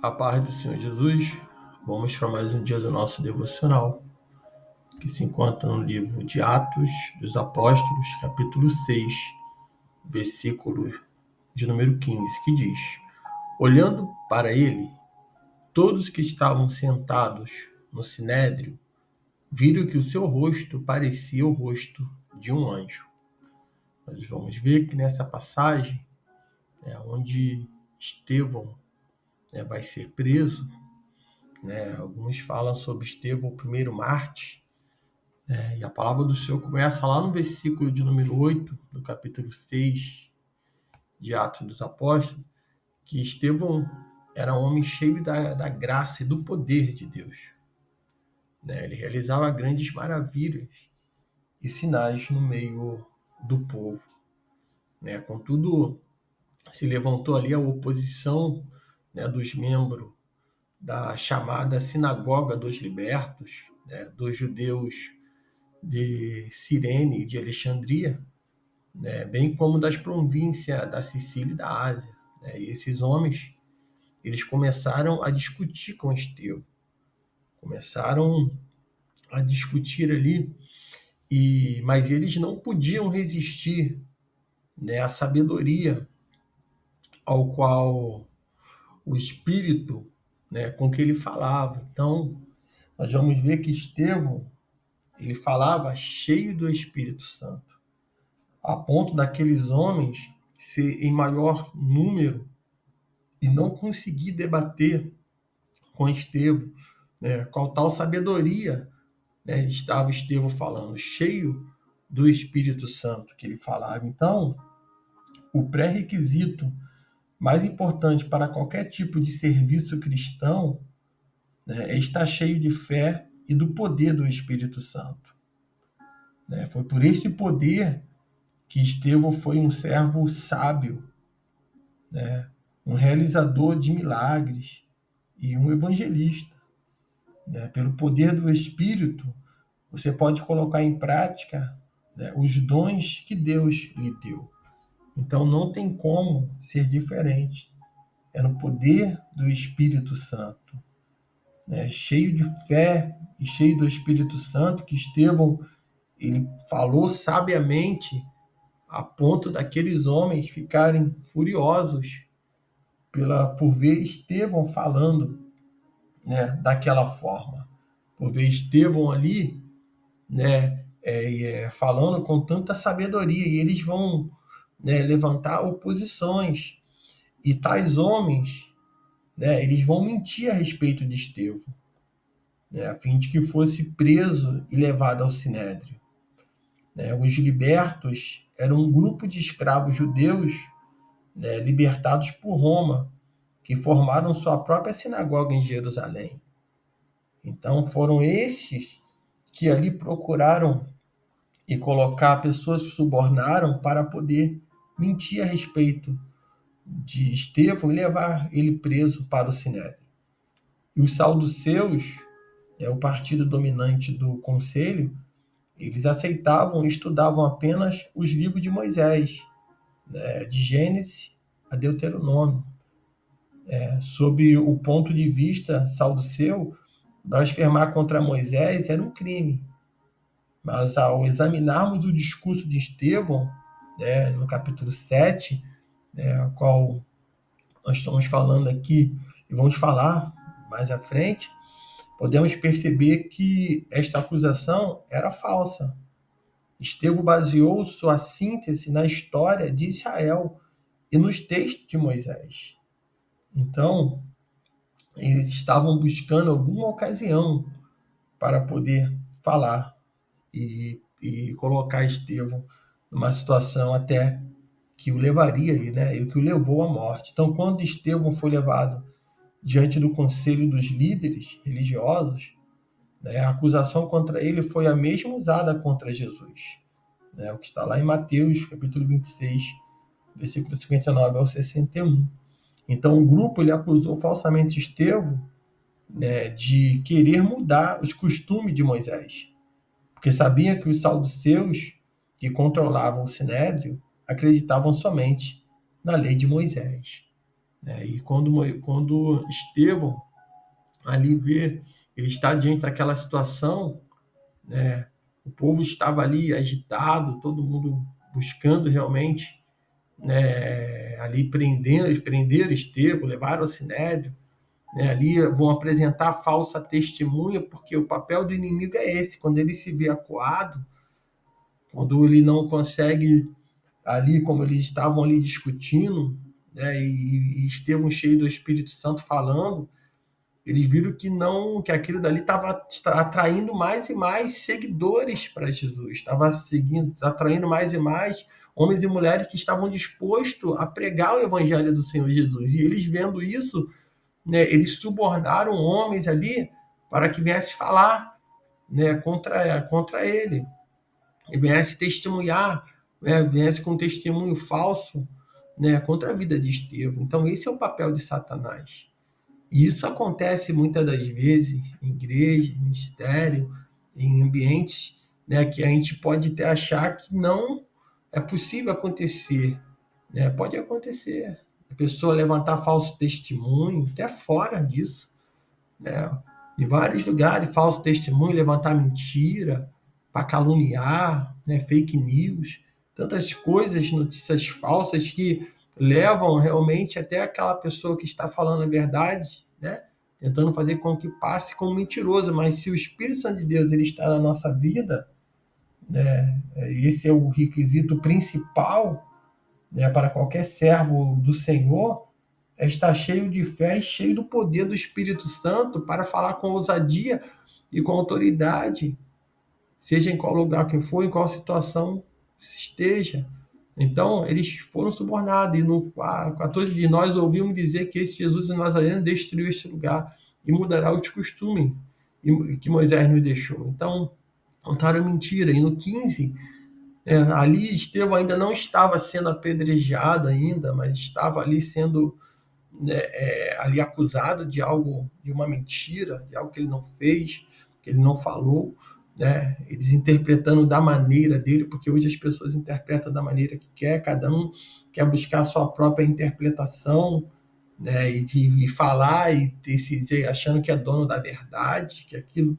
A paz do Senhor Jesus, vamos para mais um dia do nosso devocional, que se encontra no livro de Atos dos Apóstolos, capítulo 6, versículo de número 15, que diz: Olhando para ele, todos que estavam sentados no sinédrio viram que o seu rosto parecia o rosto de um anjo. Nós vamos ver que nessa passagem é onde Estevão vai ser preso. Alguns falam sobre Estevão, o primeiro mártir, e a palavra do Senhor começa lá no versículo de número 8, do capítulo 6 de Atos dos Apóstolos, que Estevão era um homem cheio da graça e do poder de Deus. Ele realizava grandes maravilhas e sinais no meio do povo. Contudo, se levantou ali a oposição dos membros da chamada Sinagoga dos Libertos, dos judeus de Cirene e de Alexandria, bem como das províncias da Sicília e da Ásia. E esses homens, eles começaram a discutir com Estevão, começaram a discutir ali, mas eles não podiam resistir à sabedoria ao qual o Espírito, com que ele falava. Então, nós vamos ver que Estevão, ele falava cheio do Espírito Santo, a ponto daqueles homens ser em maior número e não conseguir debater com Estevão, qual tal sabedoria estava Estevão falando, cheio do Espírito Santo que ele falava. Então, o pré-requisito mais importante para qualquer tipo de serviço cristão é estar cheio de fé e do poder do Espírito Santo. Foi por este poder que Estevão foi um servo sábio, um realizador de milagres e um evangelista. Pelo poder do Espírito, você pode colocar em prática os dons que Deus lhe deu. Então não tem como ser diferente. É no poder do Espírito Santo, cheio de fé e cheio do Espírito Santo, que Estevão ele falou sabiamente a ponto daqueles homens ficarem furiosos por ver Estevão falando daquela forma, por ver Estevão ali falando com tanta sabedoria, e eles vão levantar oposições, e tais homens eles vão mentir a respeito de Estevão, a fim de que fosse preso e levado ao sinédrio. Os libertos eram um grupo de escravos judeus libertados por Roma, que formaram sua própria sinagoga em Jerusalém. Então foram esses que ali procuraram e colocar pessoas que subornaram para poder mentir a respeito de Estevão e levar ele preso para o sinédrio. E os saduceus, o partido dominante do conselho, eles aceitavam e estudavam apenas os livros de Moisés, de Gênesis a Deuteronômio. Sob o ponto de vista saduceu, blasfemar contra Moisés era um crime. Mas ao examinarmos o discurso de Estevão, no capítulo 7, o qual nós estamos falando aqui e vamos falar mais à frente, podemos perceber que esta acusação era falsa. Estevão baseou sua síntese na história de Israel e nos textos de Moisés. Então, eles estavam buscando alguma ocasião para poder falar e colocar Estevão numa situação até que o levaria, e que o levou à morte. Então, quando Estevão foi levado diante do conselho dos líderes religiosos, a acusação contra ele foi a mesma usada contra Jesus, o que está lá em Mateus, capítulo 26, versículo 59 ao 61. Então, o grupo ele acusou falsamente Estevão de querer mudar os costumes de Moisés, porque sabia que os saduceus, que controlavam o sinédrio, acreditavam somente na lei de Moisés. E quando Estevão ali vê, ele está diante daquela situação, né? O povo estava ali agitado, todo mundo buscando realmente, né, ali prender Estevão, levaram ao Sinédrio, né, ali vão apresentar falsa testemunha, porque o papel do inimigo é esse, quando ele se vê acuado, quando ele não consegue ali, como eles estavam ali discutindo, né, e Estevão cheio do Espírito Santo falando, eles viram que não, que aquilo dali estava atraindo mais e mais seguidores para Jesus, estava seguindo, atraindo mais e mais homens e mulheres que estavam dispostos a pregar o evangelho do Senhor Jesus. E eles vendo isso, né, eles subornaram homens ali para que viesse falar, né, contra ele, e viesse testemunhar, né, viesse com um testemunho falso, né, contra a vida de Estevão. Então esse é o papel de Satanás. E isso acontece muitas das vezes em igreja, em ministério, em ambientes, né, que a gente pode até achar que não é possível acontecer, né? Pode acontecer. A pessoa levantar falso testemunho, até fora disso, né? Em vários lugares, falso testemunho, levantar mentira, para caluniar, né? Fake news, tantas coisas, notícias falsas que levam realmente até aquela pessoa que está falando a verdade, né? Tentando fazer com que passe como mentiroso, mas se o Espírito Santo de Deus ele está na nossa vida, né? Esse é o requisito principal, né, para qualquer servo do Senhor, é estar cheio de fé e cheio do poder do Espírito Santo para falar com ousadia e com autoridade, seja em qual lugar que for, em qual situação esteja. Então, eles foram subornados, e no 14 de nós ouvimos dizer que esse Jesus de Nazareno destruiu este lugar e mudará os costumes que Moisés nos deixou. Então, contaram mentira. E no 15, ali Estevão ainda não estava sendo apedrejado ainda, mas estava ali sendo, né, ali acusado de algo, de uma mentira, de algo que ele não fez, que ele não falou, né? Eles interpretando da maneira dele, porque hoje as pessoas interpretam da maneira que quer, cada um quer buscar a sua própria interpretação, né? E falar e decidir, achando que é dono da verdade, que aquilo.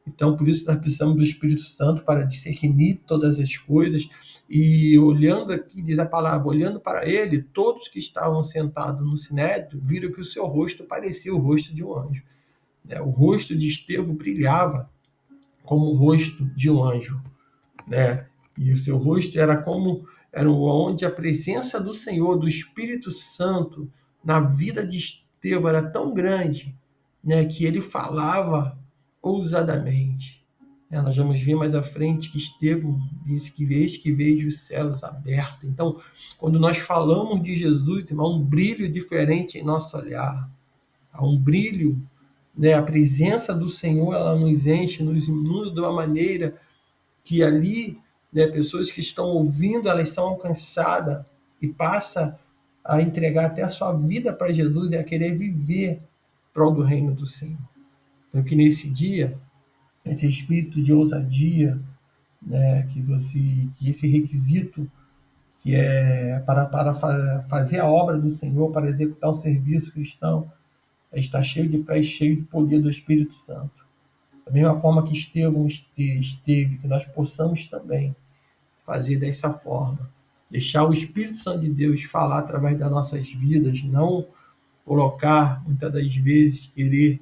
Então, por isso, nós precisamos do Espírito Santo para discernir todas as coisas. E olhando aqui, diz a palavra, olhando para ele, todos que estavam sentados no sinédrio viram que o seu rosto parecia o rosto de um anjo, né? O rosto de Estevão brilhava como o rosto de um anjo, né? E o seu rosto era onde a presença do Senhor, do Espírito Santo, na vida de Estevão era tão grande, né, que ele falava ousadamente. Nós vamos ver mais à frente que Estevão disse que vejo os céus abertos. Então, quando nós falamos de Jesus, há um brilho diferente em nosso olhar, há um brilho, né? A presença do Senhor ela nos enche, nos inunda de uma maneira que ali, né, pessoas que estão ouvindo, elas são alcançadas e passa a entregar até a sua vida para Jesus e a querer viver prol do reino do Senhor. Então, que nesse dia, esse espírito de ousadia, né, que esse requisito que é para fazer a obra do Senhor, para executar o serviço cristão, é estar cheio de fé e cheio de poder do Espírito Santo. Da mesma forma que Estevão esteve, que nós possamos também fazer dessa forma. Deixar o Espírito Santo de Deus falar através das nossas vidas, não colocar, muitas das vezes, querer,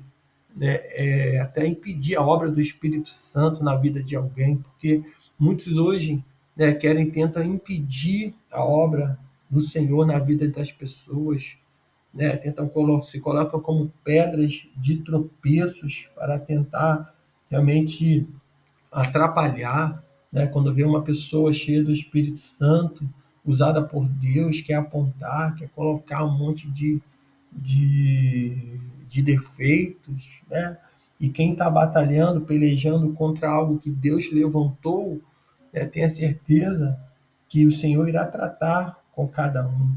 né, até impedir a obra do Espírito Santo na vida de alguém, porque muitos hoje, né, tentam impedir a obra do Senhor na vida das pessoas, né, se colocam como pedras de tropeços para tentar realmente atrapalhar, né? Quando vê uma pessoa cheia do Espírito Santo, usada por Deus, quer apontar, quer colocar um monte de defeitos, né? E quem está batalhando, pelejando contra algo que Deus levantou, né, tenha certeza que o Senhor irá tratar com cada um,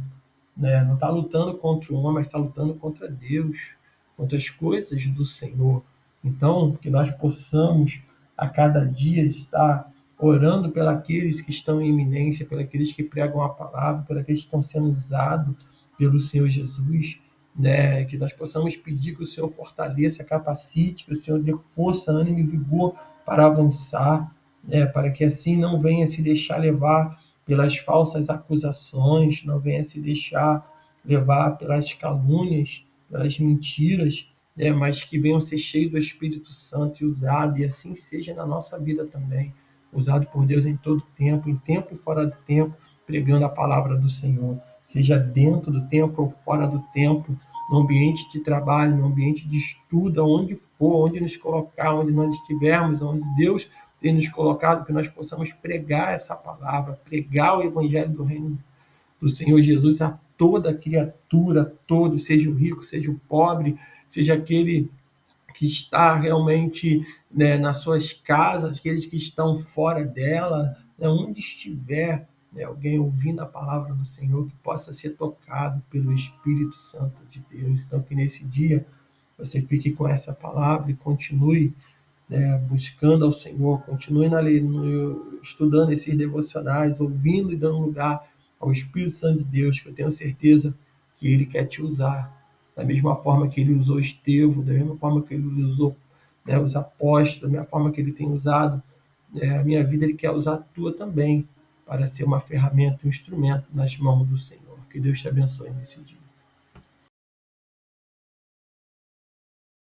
né? Não está lutando contra o homem, mas está lutando contra Deus, contra as coisas do Senhor. Então, que nós possamos a cada dia estar orando pelos que estão em iminência, pelos que pregam a palavra, pelos que estão sendo usados pelo Senhor Jesus, né? Que nós possamos pedir que o Senhor fortaleça, capacite, que o Senhor dê força, ânimo e vigor para avançar, né? Para que assim não venha se deixar levar pelas falsas acusações, não venha se deixar levar pelas calúnias, pelas mentiras, né? Mas que venham ser cheios do Espírito Santo e usado, e assim seja na nossa vida também, usado por Deus em todo tempo e fora do tempo, pregando a palavra do Senhor, seja dentro do tempo ou fora do tempo, no ambiente de trabalho, no ambiente de estudo, onde for, onde nos colocar, onde nós estivermos, onde Deus tem nos colocado, que nós possamos pregar essa palavra, pregar o evangelho do reino do Senhor Jesus a toda criatura, todo, seja o rico, seja o pobre, seja aquele que está realmente, né, nas suas casas, aqueles que estão fora dela, né, onde estiver, né, alguém ouvindo a palavra do Senhor, que possa ser tocado pelo Espírito Santo de Deus. Então, que nesse dia você fique com essa palavra e continue, né, buscando ao Senhor, continue estudando esses devocionais, ouvindo e dando lugar ao Espírito Santo de Deus, que eu tenho certeza que Ele quer te usar, da mesma forma que Ele usou Estevão, da mesma forma que Ele usou, né, os apóstolos, da mesma forma que Ele tem usado, a minha vida, Ele quer usar a tua também, para ser uma ferramenta, um instrumento nas mãos do Senhor. Que Deus te abençoe nesse dia.